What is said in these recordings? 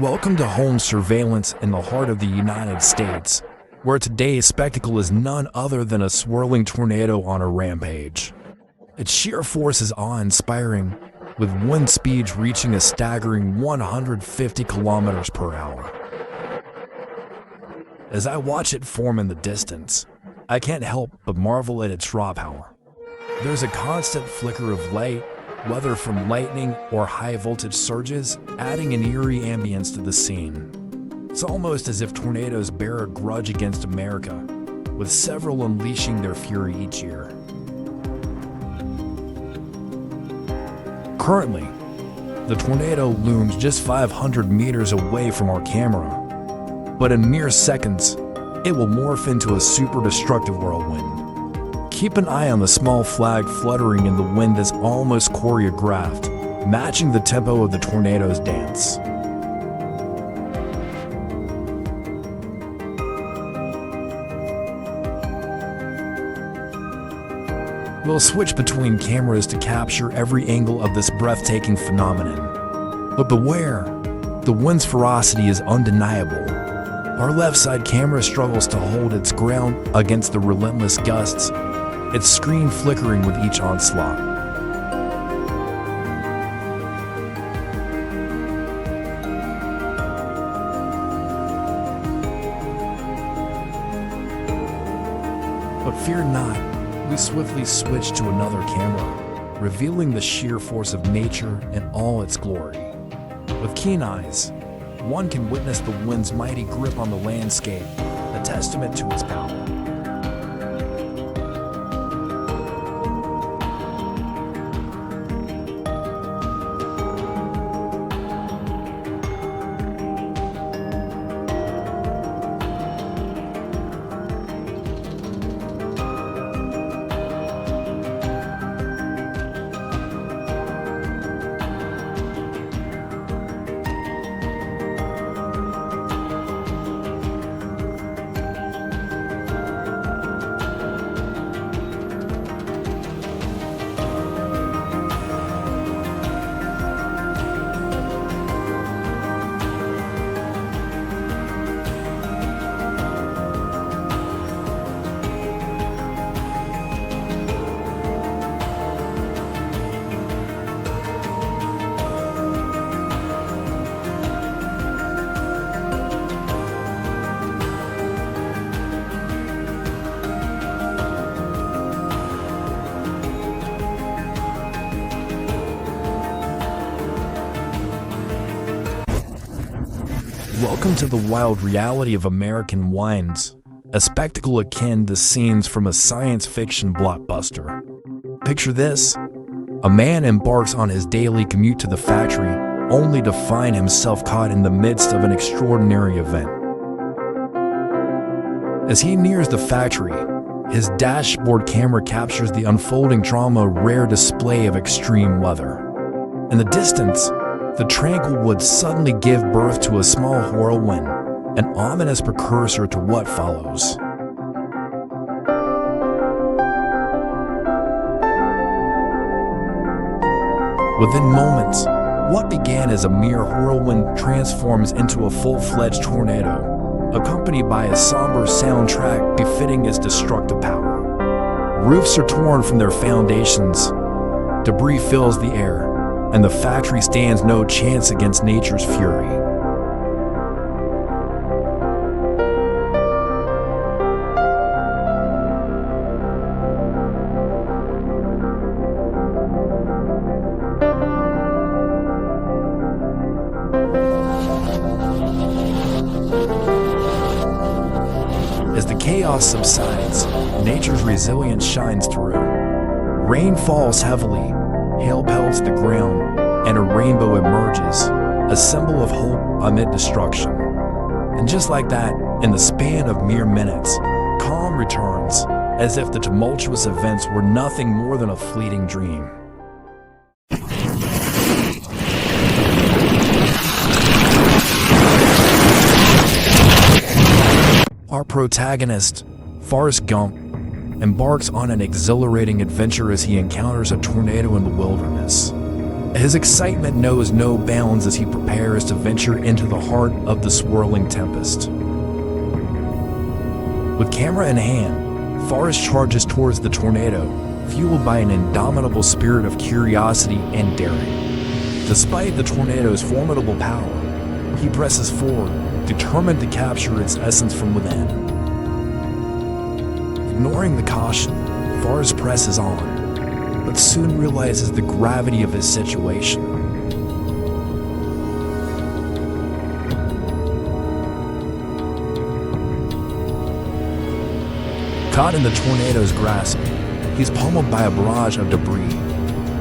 Welcome to home surveillance in the heart of the United States, where today's spectacle is none other than a swirling tornado on a rampage. Its sheer force is awe-inspiring, with wind speeds reaching a staggering 150 kilometers per hour. As I watch it form in the distance, I can't help but marvel at its raw power. There's a constant flicker of light, whether from lightning or high-voltage surges, adding an eerie ambience to the scene. It's almost as if tornadoes bear a grudge against America, with several unleashing their fury each year. Currently, the tornado looms just 500 meters away from our camera, but in mere seconds, it will morph into a super destructive whirlwind. Keep an eye on the small flag fluttering in the wind as almost choreographed, matching the tempo of the tornado's dance. We'll switch between cameras to capture every angle of this breathtaking phenomenon. But beware, the wind's ferocity is undeniable. Our left side camera struggles to hold its ground against the relentless gusts, its screen flickering with each onslaught. But fear not, we swiftly switch to another camera, revealing the sheer force of nature in all its glory. With keen eyes, one can witness the wind's mighty grip on the landscape, a testament to its power. Welcome to the wild reality of American winds, a spectacle akin to scenes from a science fiction blockbuster. Picture this: a man embarks on his daily commute to the factory, only to find himself caught in the midst of an extraordinary event. As he nears the factory, his dashboard camera captures the unfolding drama, a rare display of extreme weather. In the distance, the tranquil woods suddenly give birth to a small whirlwind, an ominous precursor to what follows. Within moments, what began as a mere whirlwind transforms into a full-fledged tornado, accompanied by a somber soundtrack befitting its destructive power. Roofs are torn from their foundations, debris fills the air, and the factory stands no chance against nature's fury. As the chaos subsides, nature's resilience shines through. Rain falls heavily, hail pelts the ground, and a rainbow emerges, a symbol of hope amid destruction. And just like that, in the span of mere minutes, calm returns, as if the tumultuous events were nothing more than a fleeting dream. Our protagonist, Forrest Gump, embarks on an exhilarating adventure as he encounters a tornado in the wilderness. His excitement knows no bounds as he prepares to venture into the heart of the swirling tempest. With camera in hand, Forrest charges towards the tornado, fueled by an indomitable spirit of curiosity and daring. Despite the tornado's formidable power, he presses forward, determined to capture its essence from within. Ignoring the caution, Forrest presses on, but soon realizes the gravity of his situation. Caught in the tornado's grasp, he's pummeled by a barrage of debris,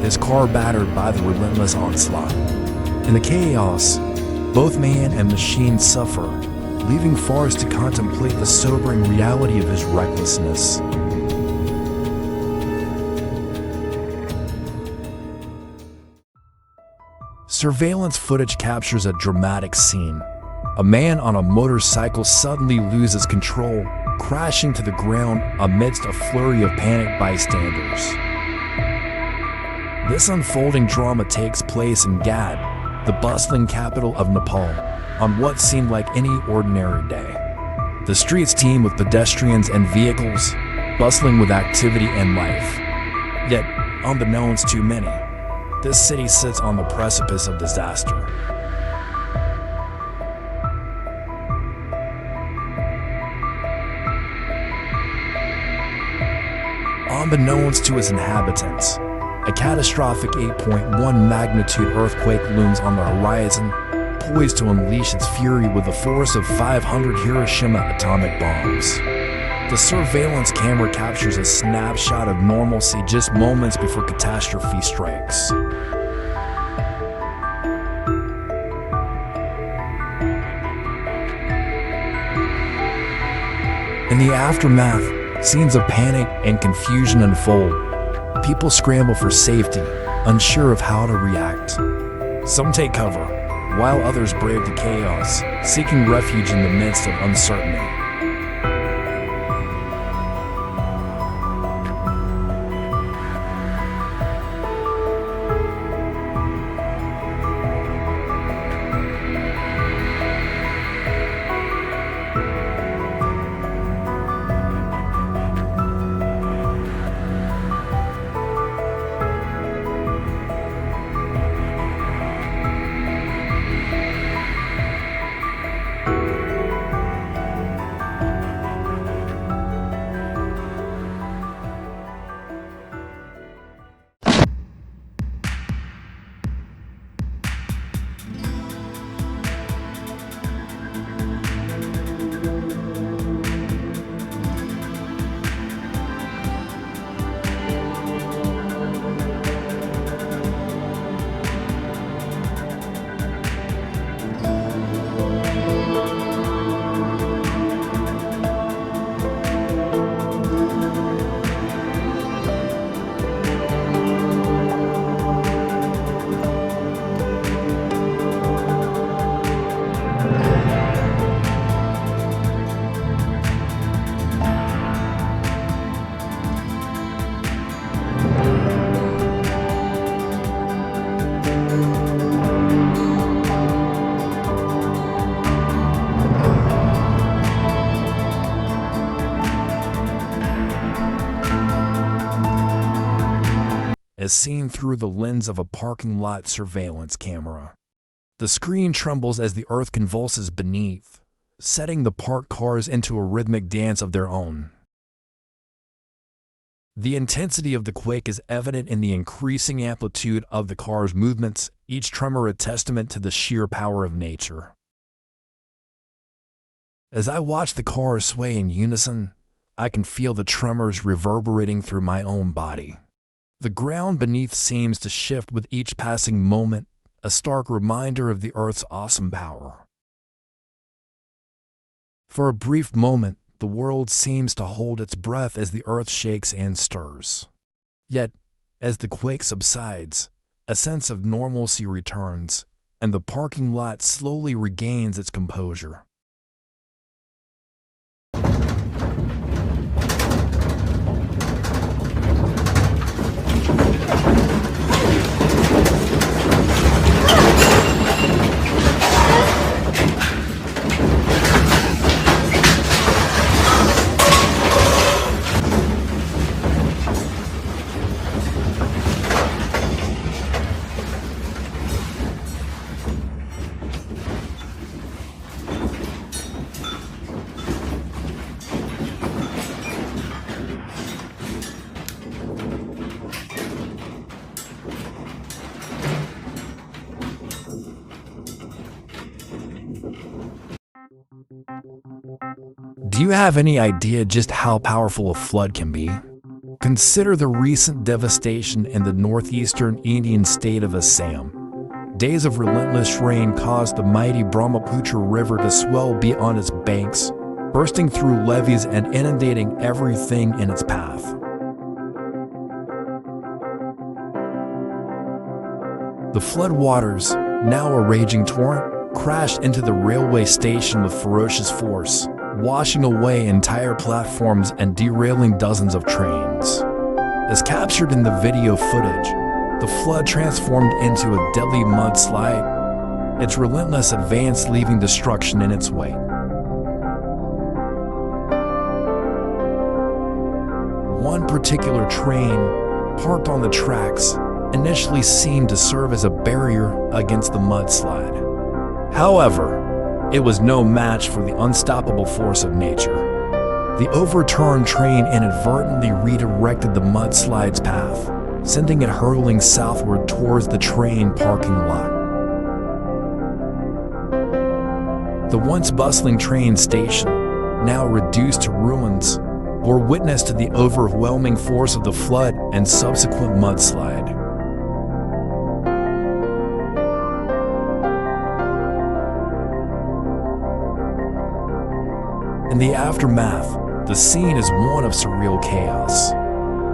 his car battered by the relentless onslaught. In the chaos, both man and machine suffer, leaving Forrest to contemplate the sobering reality of his recklessness. Surveillance footage captures a dramatic scene. A man on a motorcycle suddenly loses control, crashing to the ground amidst a flurry of panicked bystanders. This unfolding drama takes place in Gad, the bustling capital of Nepal, on what seemed like any ordinary day. The streets teem with pedestrians and vehicles, bustling with activity and life. Yet, unbeknownst to many, this city sits on the precipice of disaster. Unbeknownst to its inhabitants, a catastrophic 8.1 magnitude earthquake looms on the horizon, poised to unleash its fury with the force of 500 Hiroshima atomic bombs. The surveillance camera captures a snapshot of normalcy just moments before catastrophe strikes. In the aftermath, scenes of panic and confusion unfold. People scramble for safety, unsure of how to react. Some take cover, while others brave the chaos, seeking refuge in the midst of uncertainty. As seen through the lens of a parking lot surveillance camera. The screen trembles as the earth convulses beneath, setting the parked cars into a rhythmic dance of their own. The intensity of the quake is evident in the increasing amplitude of the car's movements, each tremor a testament to the sheer power of nature. As I watch the cars sway in unison, I can feel the tremors reverberating through my own body. The ground beneath seems to shift with each passing moment, a stark reminder of the Earth's awesome power. For a brief moment, the world seems to hold its breath as the Earth shakes and stirs. Yet, as the quake subsides, a sense of normalcy returns, and the parking lot slowly regains its composure. Do you have any idea just how powerful a flood can be? Consider the recent devastation in the northeastern Indian state of Assam. Days of relentless rain caused the mighty Brahmaputra River to swell beyond its banks, bursting through levees and inundating everything in its path. The floodwaters, now a raging torrent, crashed into the railway station with ferocious force, washing away entire platforms and derailing dozens of trains. As captured in the video footage, the flood transformed into a deadly mudslide, its relentless advance leaving destruction in its wake. One particular train, parked on the tracks, initially seemed to serve as a barrier against the mudslide. However, it was no match for the unstoppable force of nature. The overturned train inadvertently redirected the mudslide's path, sending it hurtling southward towards the train parking lot. The once bustling train station, now reduced to ruins, bore witness to the overwhelming force of the flood and subsequent mudslide. In the aftermath, the scene is one of surreal chaos.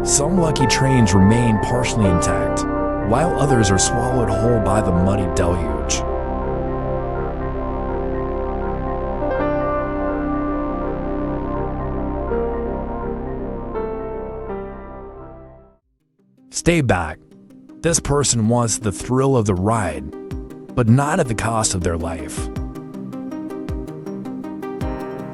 Some lucky trains remain partially intact, while others are swallowed whole by the muddy deluge. Stay back. This person wants the thrill of the ride, but not at the cost of their life.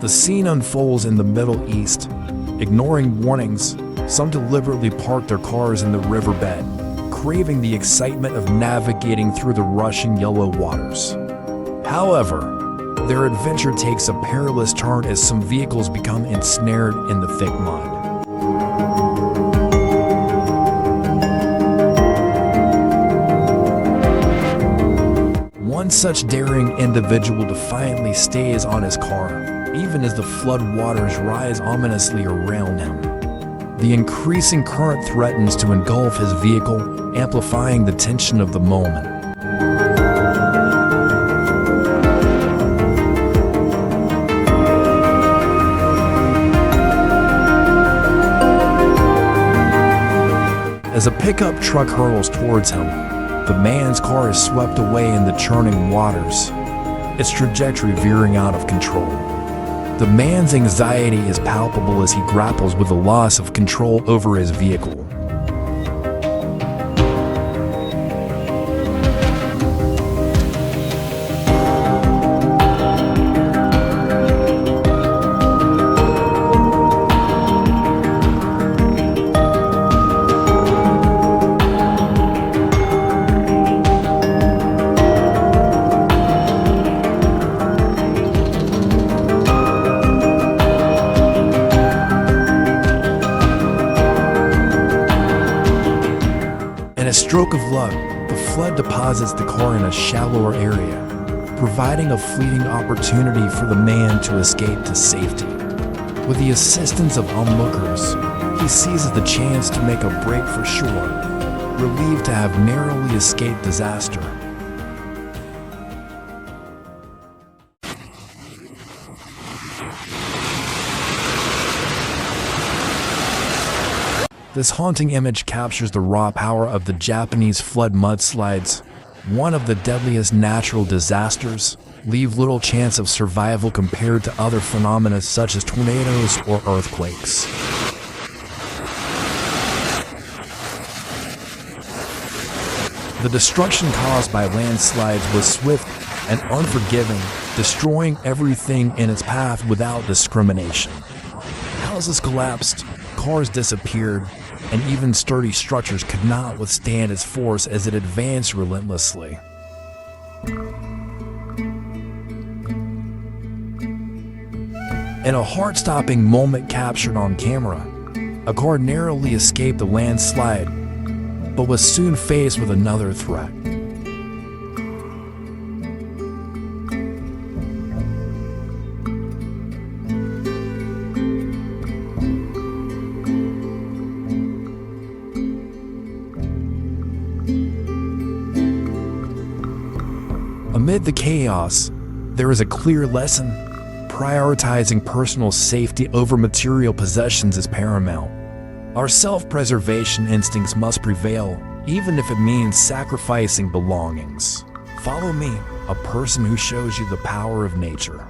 The scene unfolds in the Middle East. Ignoring warnings, some deliberately park their cars in the riverbed, craving the excitement of navigating through the rushing yellow waters. However, their adventure takes a perilous turn as some vehicles become ensnared in the thick mud. One such daring individual defiantly stays on his car, even as the flood waters rise ominously around him. The increasing current threatens to engulf his vehicle, amplifying the tension of the moment. As a pickup truck hurtles towards him, the man's car is swept away in the churning waters, its trajectory veering out of control. The man's anxiety is palpable as he grapples with the loss of control over his vehicle. In a stroke of luck, the flood deposits the car in a shallower area, providing a fleeting opportunity for the man to escape to safety. With the assistance of onlookers, he seizes the chance to make a break for shore, relieved to have narrowly escaped disaster. This haunting image captures the raw power of the Japanese flood mudslides, one of the deadliest natural disasters, leave little chance of survival compared to other phenomena such as tornadoes or earthquakes. The destruction caused by landslides was swift and unforgiving, destroying everything in its path without discrimination. Houses collapsed, cars disappeared, and even sturdy structures could not withstand its force as it advanced relentlessly. In a heart-stopping moment captured on camera, a car narrowly escaped the landslide, but was soon faced with another threat. Amid the chaos, there is a clear lesson. Prioritizing personal safety over material possessions is paramount. Our self-preservation instincts must prevail, even if it means sacrificing belongings. Follow me, a person who shows you the power of nature.